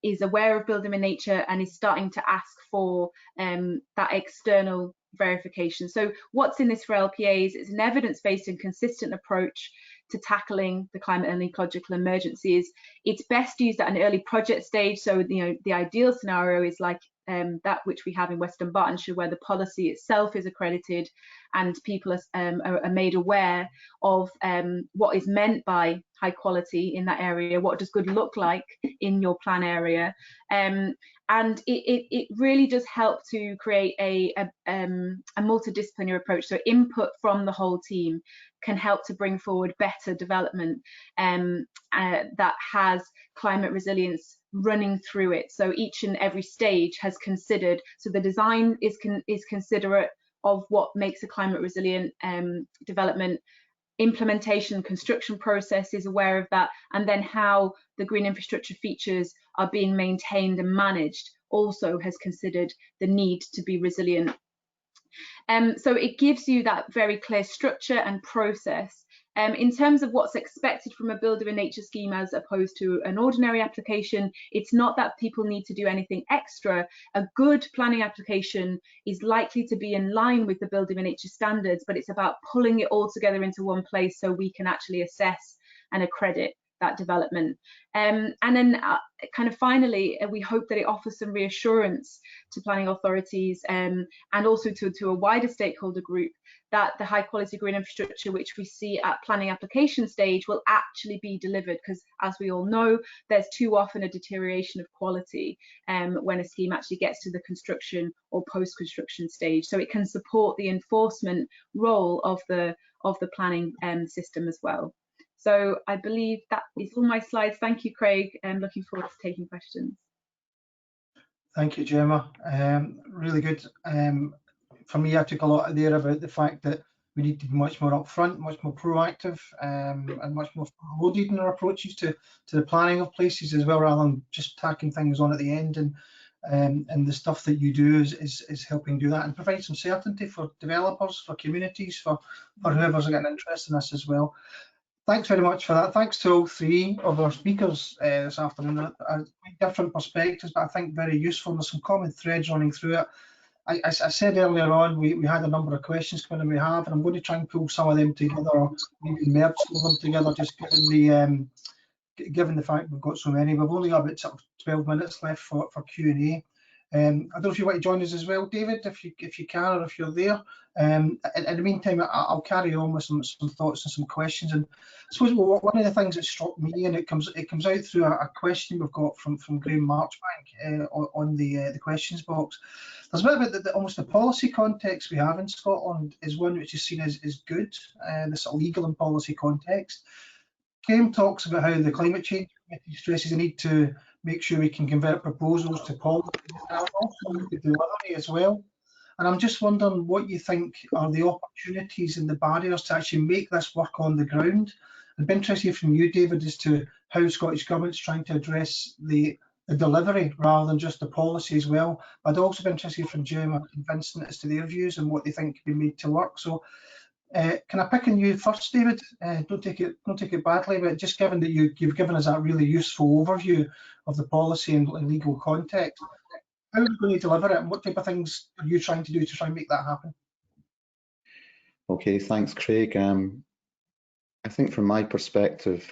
is aware of Building in Nature and is starting to ask for that external verification. So what's in this for LPAs is an evidence-based and consistent approach to tackling the climate and ecological emergencies. It's best used at an early project stage. So the ideal scenario is like that which we have in Western Bartonshire, where the policy itself is accredited and people are made aware of what is meant by high quality in that area, what does good look like in your plan area, and it really does help to create a multidisciplinary approach, so input from the whole team. can help to bring forward better development that has climate resilience running through it. So each and every stage has considered, so the design is considerate of what makes a climate resilient development. Implementation, construction process is aware of that, and then how the green infrastructure features are being maintained and managed also has considered the need to be resilient. So it gives you that very clear structure and process. In terms of what's expected from a build of a nature scheme as opposed to an ordinary application, it's not that people need to do anything extra. A good planning application is likely to be in line with the build of a nature standards, but it's about pulling it all together into one place so we can actually assess and accredit that development. And then kind of finally, we hope that it offers some reassurance to planning authorities and also to a wider stakeholder group that the high quality green infrastructure which we see at planning application stage will actually be delivered, because as we all know, there's too often a deterioration of quality when a scheme actually gets to the construction or post-construction stage. So it can support the enforcement role of the planning system as well. So I believe that is all my slides. Thank you, Craig, and looking forward to taking questions. Thank you, Gemma. Really good. For me, I took a lot there about the fact that we need to be much more upfront, much more proactive, and much more loaded in our approaches to the planning of places as well, rather than just tacking things on at the end. And the stuff that you do is helping do that and provide some certainty for developers, for communities, for whoever's getting interested in this as well. Thanks very much for that. Thanks to all three of our speakers this afternoon. Different perspectives, but I think very useful. There's some common threads running through it. I said earlier on, we had a number of questions coming in, and I'm going to try and pull some of them together, or maybe merge some of them together, just given the fact we've got so many. We've only got about sort of 12 minutes left for Q&A. I don't know if you want to join us as well, David, if you can, or if you're there. In the meantime, I'll carry on with some thoughts and some questions. And I suppose one of the things that struck me, and it comes out through a question we've got from Graham Marchbank on the questions box. There's a bit about almost the policy context we have in Scotland is one which is seen as good, the sort of legal and policy context. Graham talks about how the Climate Change Committee stresses the need to make sure we can convert proposals to policy and also the delivery as well. And I'm just wondering what you think are the opportunities and the barriers to actually make this work on the ground. I'd be interested from you, David, as to how Scottish Government's trying to address the delivery rather than just the policy as well. I'd also be interested from Gemma and Vincent as to their views and what they think can be made to work. So can I pick on you first, David? Don't take it badly, but just given that you've given us that really useful overview of the policy and legal context, how are you going to deliver it, and what type of things are you trying to do to try and make that happen? Okay, thanks, Craig. I think from my perspective,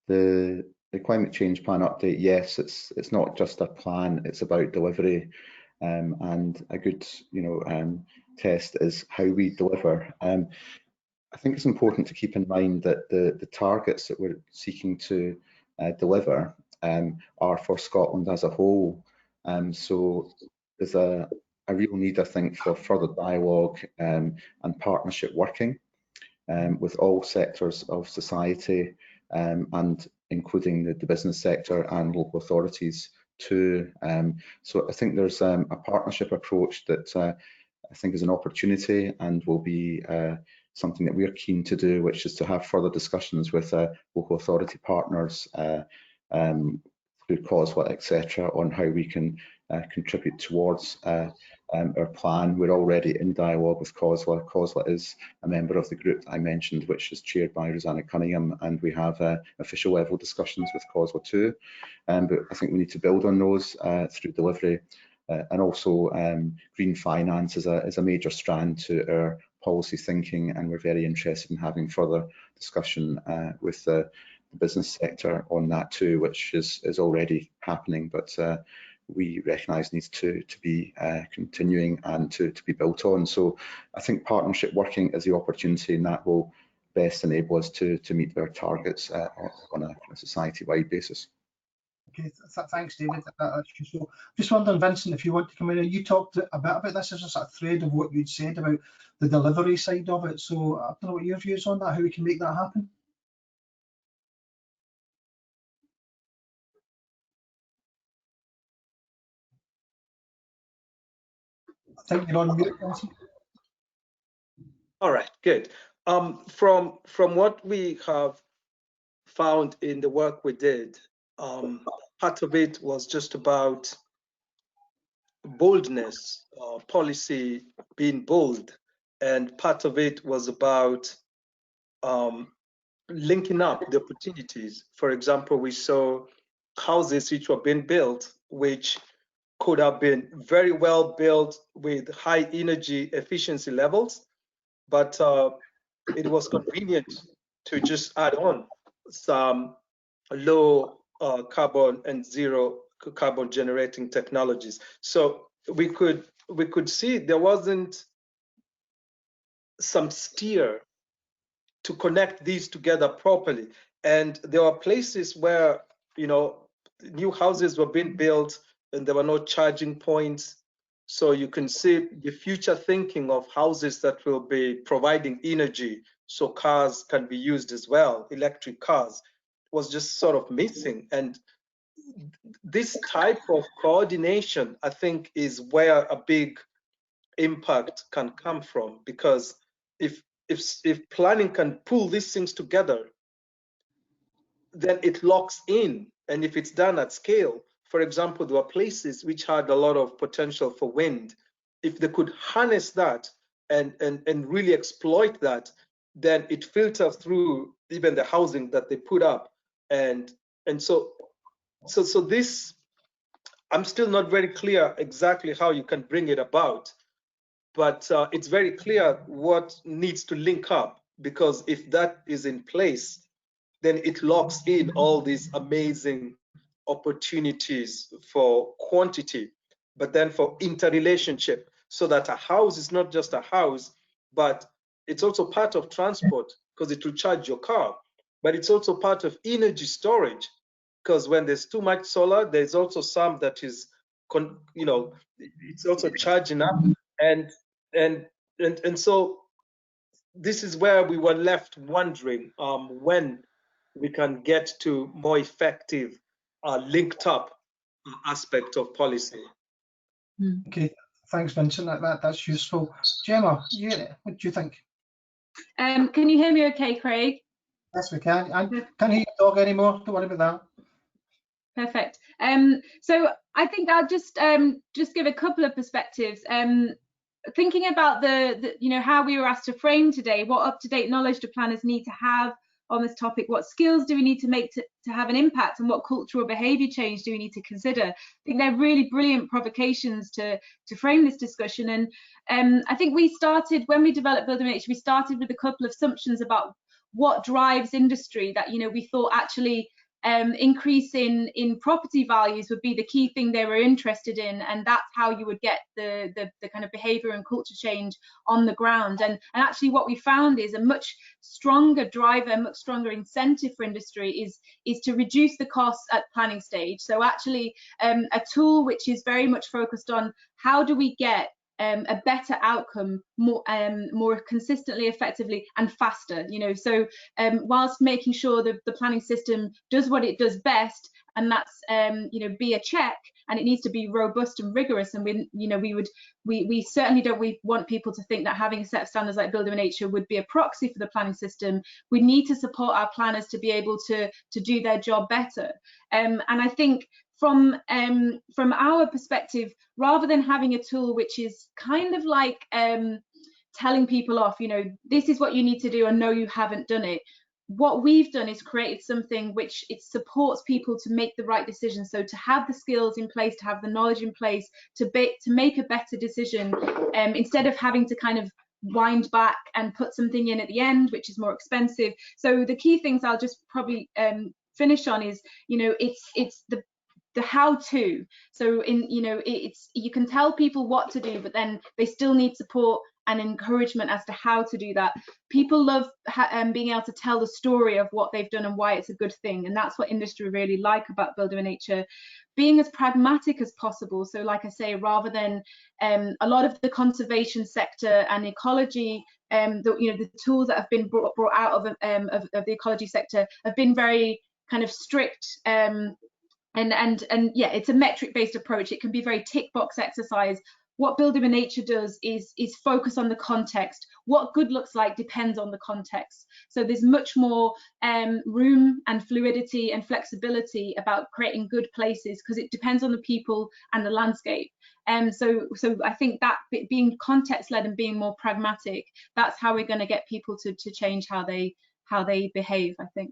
the climate change plan update, yes, it's not just a plan; it's about delivery, and a good, test is how we deliver. I think it's important to keep in mind that the targets that we're seeking to deliver are for Scotland as a whole. So there's a real need, I think, for further dialogue and partnership working with all sectors of society, and including the business sector and local authorities too. So I think there's a partnership approach that I think is an opportunity and will be something that we're keen to do, which is to have further discussions with local authority partners through COSLA, etc., on how we can contribute towards our plan. We're already in dialogue with COSLA. COSLA is a member of the group that I mentioned, which is chaired by Rosanna Cunningham, and we have official level discussions with COSLA too. But I think we need to build on those through delivery. And also green finance is a major strand to our policy thinking, and we're very interested in having further discussion with the business sector on that too, which is already happening, but we recognise needs to be continuing and to be built on. So I think partnership working is the opportunity, and that will best enable us to meet our targets on a society-wide basis. Okay, thanks, David. That's useful. Just wondering, Vincent, if you want to come in, you talked a bit about this as a sort of thread of what you'd said about the delivery side of it. So I don't know what your views on that, how we can make that happen. I think you're on mute, Vincent. All right, good. From what we have found in the work we did, part of it was just about boldness, policy being bold, and part of it was about linking up the opportunities. For example, we saw houses which were being built, which could have been very well built with high energy efficiency levels, but it was convenient to just add on some low carbon and zero carbon generating technologies. So we could see there wasn't some steer to connect these together properly. And there were places where, you know, new houses were being built and there were no charging points. So you can see the future thinking of houses that will be providing energy so cars can be used as well, electric cars, was just sort of missing. And this type of coordination, I think, is where a big impact can come from, because if planning can pull these things together, then it locks in. And if it's done at scale, for example, there were places which had a lot of potential for wind. If they could harness that and really exploit that, then it filters through even the housing that they put up. And so this, I'm still not very clear exactly how you can bring it about, but it's very clear what needs to link up, because if that is in place, then it locks in all these amazing opportunities for quantity, but then for interrelationship, so that a house is not just a house, but it's also part of transport, because it will charge your car, but it's also part of energy storage, because when there's too much solar, there's also some that is, you know, it's also charging up, and so this is where we were left wondering when we can get to more effective linked up aspect of policy. Okay, thanks, Vincent. That's useful. Gemma, what do you think? Can you hear me okay, Craig? Yes, we can. I can't hear your dog anymore. Don't worry about that. Perfect. So I think I'll just give a couple of perspectives. Thinking about the you know, how we were asked to frame today, what up-to-date knowledge do planners need to have on this topic? What skills do we need to make to have an impact, and what cultural behaviour change do we need to consider? I think they're really brilliant provocations to frame this discussion. And I think we started, when we developed Building Nature, we started with a couple of assumptions about what drives industry, that, you know, we thought actually increase in property values would be the key thing they were interested in, and that's how you would get the kind of behavior and culture change on the ground. And actually what we found is a much stronger driver, much stronger incentive for industry is to reduce the costs at planning stage. So actually a tool which is very much focused on how do we get a better outcome more consistently, effectively, and faster, you know. So whilst making sure that the planning system does what it does best, and that's you know, be a check, and it needs to be robust and rigorous. And we certainly don't want people to think that having a set of standards like Building Nature would be a proxy for the planning system. We need to support our planners to be able to do their job better. And I think from our perspective, rather than having a tool which is kind of like telling people off, you know, this is what you need to do, and no, you haven't done it, what we've done is created something which it supports people to make the right decisions. So to have the skills in place, to have the knowledge in place, to make a better decision, instead of having to kind of wind back and put something in at the end, which is more expensive. So the key things I'll just probably finish on is, you know, it's the how-to. So you know, it's, you can tell people what to do, but then they still need support and encouragement as to how to do that. People love being able to tell the story of what they've done and why it's a good thing, and that's what industry really like about Building with Nature. Being as pragmatic as possible. So like I say, rather than a lot of the conservation sector and ecology, the tools that have been brought out of the ecology sector have been very kind of strict, and yeah, it's a metric based approach. It can be very tick box exercise. What Building with Nature does is focus on the context. What good looks like depends on the context. So there's much more room and fluidity and flexibility about creating good places, because it depends on the people and the landscape. So I think that being context led and being more pragmatic, that's how we're going to get people to change how they behave, I think.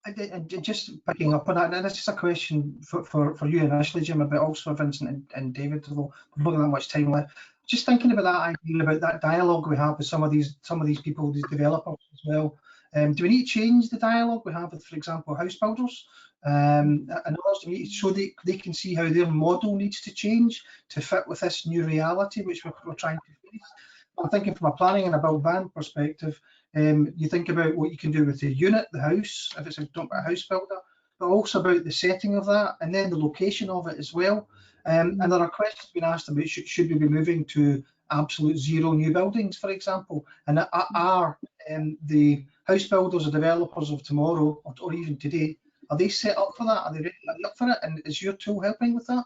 And just picking up on that, and this is a question for you initially, Jim, but also Vincent and David, although we've not got that much time left. Just thinking about that idea, about that dialogue we have with some of these people, these developers as well. Do we need to change the dialogue we have with, for example, house builders, and also so they can see how their model needs to change to fit with this new reality which we're trying to face? I'm thinking from a planning and a build ban perspective. You think about what you can do with the unit, the house, if it's a house builder, but also about the setting of that and then the location of it as well. And there are questions being asked about should we be moving to absolute zero new buildings, for example, and are the house builders or developers of tomorrow or even today, are they set up for that? Are they ready up for it? And is your tool helping with that?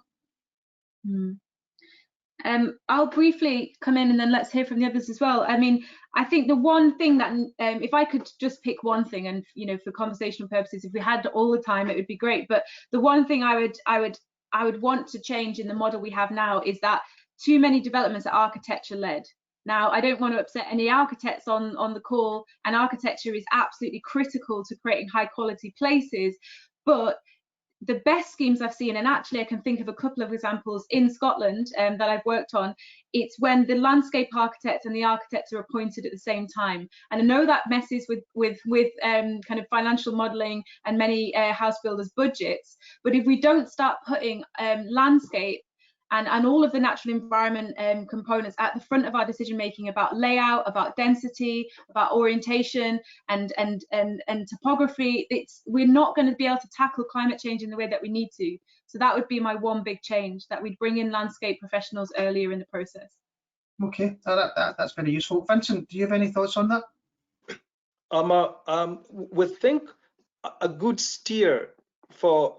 I'll briefly come in and then let's hear from the others as well. I mean, I think the one thing that, if I could just pick one thing, and for conversational purposes, if we had all the time, it would be great. But the one thing I would want to change in the model we have now is that too many developments are architecture led. Now, I don't want to upset any architects on the call, and architecture is absolutely critical to creating high quality places, but the best schemes I've seen, and actually I can think of a couple of examples in Scotland that I've worked on, it's when the landscape architects and the architects are appointed at the same time. And I know that messes with kind of financial modelling and many house builders' budgets, but if we don't start putting landscape and all of the natural environment components at the front of our decision making about layout, about density, about orientation and topography, we're not going to be able to tackle climate change in the way that we need to. So that would be my one big change, that we'd bring in landscape professionals earlier in the process. Okay, that's very useful. Vincent, do you have any thoughts on that? We think a good steer for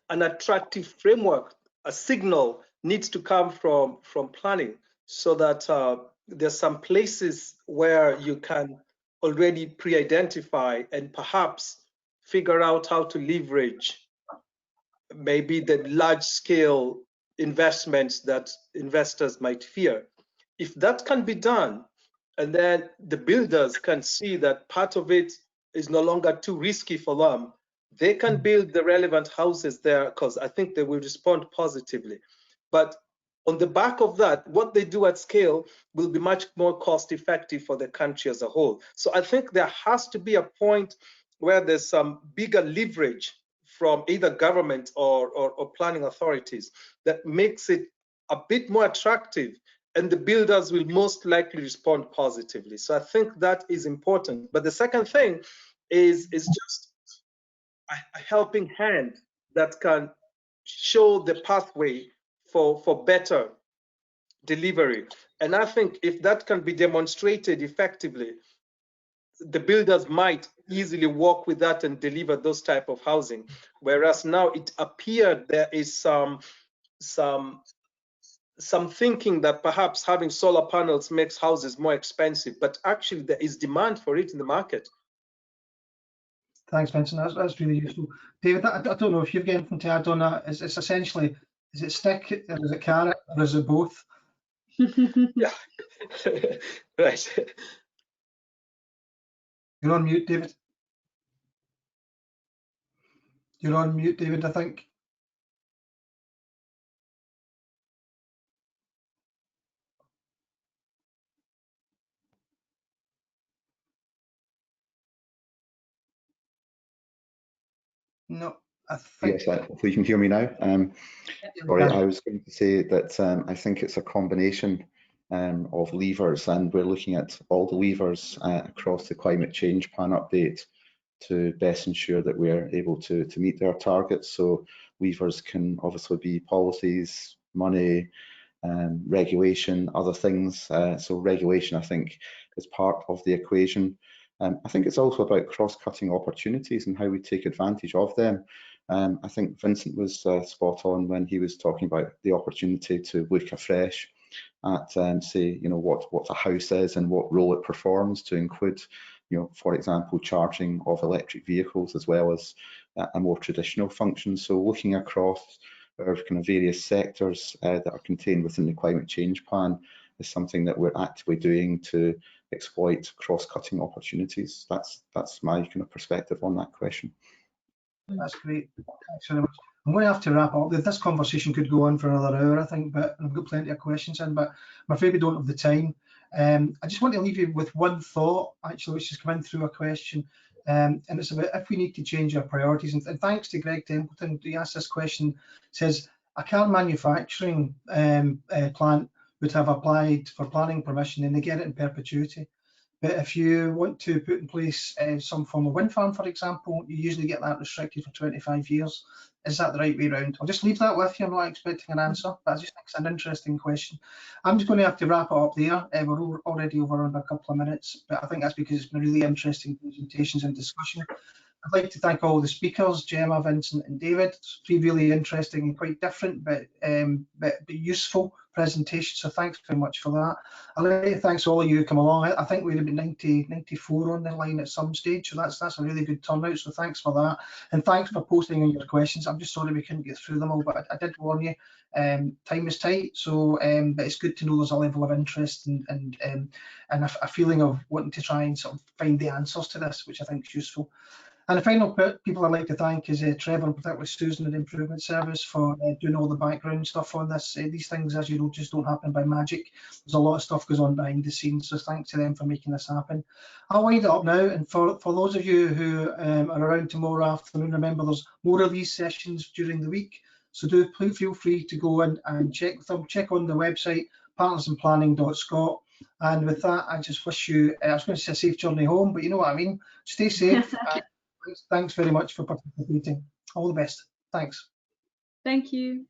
an attractive framework, a signal needs to come from planning, so that there's some places where you can already pre-identify and perhaps figure out how to leverage maybe the large scale investments that investors might fear. If that can be done, and then the builders can see that part of it is no longer too risky for them, they can build the relevant houses there, because I think they will respond positively. But on the back of that, what they do at scale will be much more cost effective for the country as a whole. So I think there has to be a point where there's some bigger leverage from either government or planning authorities that makes it a bit more attractive, and the builders will most likely respond positively. So I think that is important. But the second thing is just a helping hand that can show the pathway for better delivery. And I think if that can be demonstrated effectively, the builders might easily work with that and deliver those type of housing. Whereas now it appeared there is some thinking that perhaps having solar panels makes houses more expensive, but actually there is demand for it in the market. Thanks, Vincent. That's really useful. David, I don't know if you've got anything to add on that. It's essentially, is it stick, or is it carrot, or is it both? Yeah, right. You're on mute, David. You're on mute, David, I think. No. I think, Yes, hopefully you can hear me now. Sorry, yeah. I was going to say that I think it's a combination of levers, and we're looking at all the levers across the climate change plan update to best ensure that we're able to meet their targets. So levers can obviously be policies, money, regulation, other things. So regulation, I think, is part of the equation. I think it's also about cross-cutting opportunities and how we take advantage of them. I think Vincent was spot on when he was talking about the opportunity to look afresh at, say, what a house is and what role it performs, to include, for example, charging of electric vehicles as well as a more traditional function. So looking across our kind of various sectors that are contained within the climate change plan is something that we're actively doing to exploit cross-cutting opportunities. That's my kind of perspective on that question. That's great. Thanks very much. I'm going to have to wrap up. This conversation could go on for another hour, I think, but I've got plenty of questions in, but I'm afraid we don't have the time. I just want to leave you with one thought, actually, which has come in through a question, and it's about if we need to change our priorities. And thanks to Greg Templeton, he asked this question, says, a car manufacturing plant would have applied for planning permission and they get it in perpetuity. But if you want to put in place some form of wind farm, for example, you usually get that restricted for 25 years. Is that the right way around? I'll just leave that with you. I'm not expecting an answer, but I just think it's an interesting question. I'm just going to have to wrap it up there. We're already over on a couple of minutes, but I think that's because it's been really interesting presentations and discussion. I'd like to thank all the speakers, Gemma, Vincent and David. Three really interesting and quite different but useful presentations, so thanks very much for that. I'd like to thank all of you who come along. I think we had about 94 on the line at some stage, so that's a really good turnout, so thanks for that. And thanks for posting in your questions. I'm just sorry we couldn't get through them all, but I did warn you, time is tight, so but it's good to know there's a level of interest and a feeling of wanting to try and sort of find the answers to this, which I think is useful. And the final people I'd like to thank is Trevor and particularly Susan at the Improvement Service for doing all the background stuff on this. These things, as you know, just don't happen by magic. There's a lot of stuff goes on behind the scenes, so thanks to them for making this happen. I'll wind it up now, and for those of you who are around tomorrow afternoon, remember there's more of these sessions during the week, so do feel free to go in and check them. Check on the website, partnersinplanning.scot. And with that, I just wish you, I was going to say a safe journey home, but you know what I mean. Stay safe. Thanks very much for participating. All the best. Thanks. Thank you.